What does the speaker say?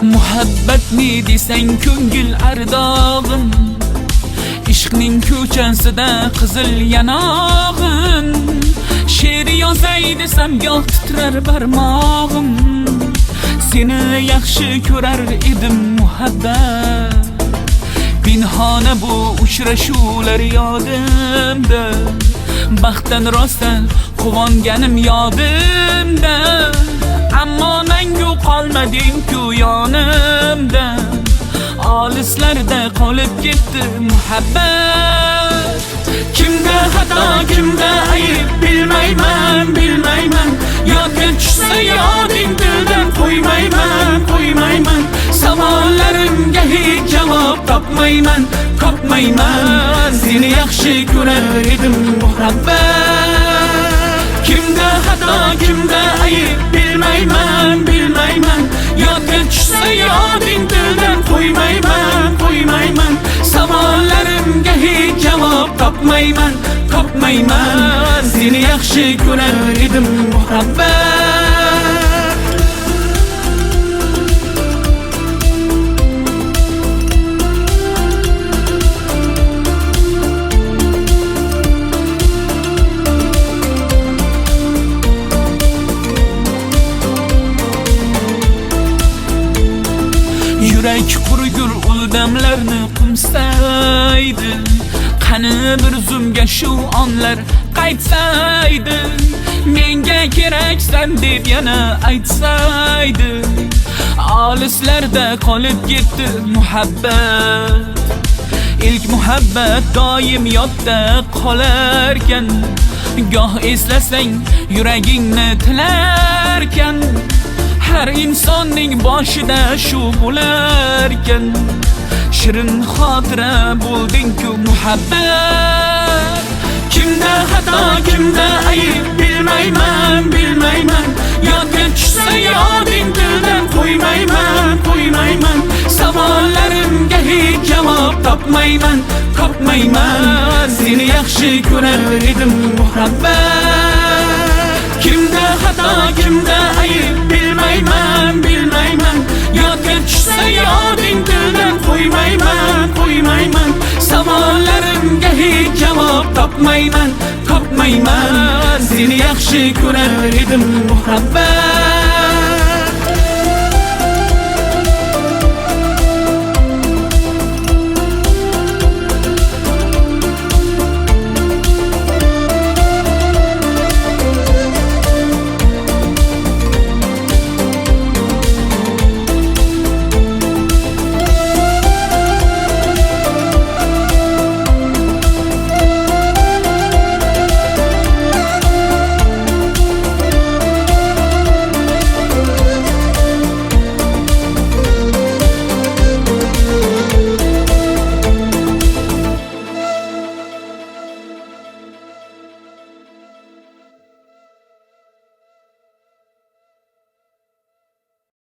Muhabbatni desang ko'ngil ardog'im, ishqning ko'chasida qizil yanog'im. She'r yozay desam goh titrar barmog'im. Seni yaxshi ko'rar edim muhabbat, pinhona bu uchrashuvlar yodimda. Baxtdan rostdan quvonganim yodimda, ammo mangu qolmading-ku yonimda. Olislarda qolib ketdi muhabbat. Kimda xato, kimda ayb bilmayman, bilmayman. Yodga tushsa yoding dildan qo'ymayman. Savollarimga hech javob topmayman, topmayman. Seni yaxshi ko'rar edim muhabbat. Kimda xato, kimda ayb bilmayman, bilmayman. Yodga tushsa yoding dildan qo'ymayman. Savollarimga hech javob topmayman, topmayman. Seni yaxshi ko'rar edim muhabbat. Yurak qurgur uldamlarni qumsaydi. Qani bir zumga shu onlar qaytsaydi. Menga keraksan deb yana aytsaydi. Olislarda qolib ketdi muhabbat. İlk muhabbat doim yodda qolarkan. Goh eslasang yuragingni tilarkan. Her insonning boshida shu bo'larkan. Shirin xotira bo'lding-ku muhabbat. Kimda xato, kimda ayb bilmayman, bilmayman. Yodga tushsa yoding dildan qo'ymayman. Savollarimga hech javob topmayman, topmayman. Seni yaxshi ko'rar edim muhabbat. Kimda xato, kimda ayb bilmayman, bilmayman. Yodga tushsa yoding dildan qo'ymayman. Savollarimga hech javob topmayman, topmayman. Seni yaxshi ko'rar edim muhabbat.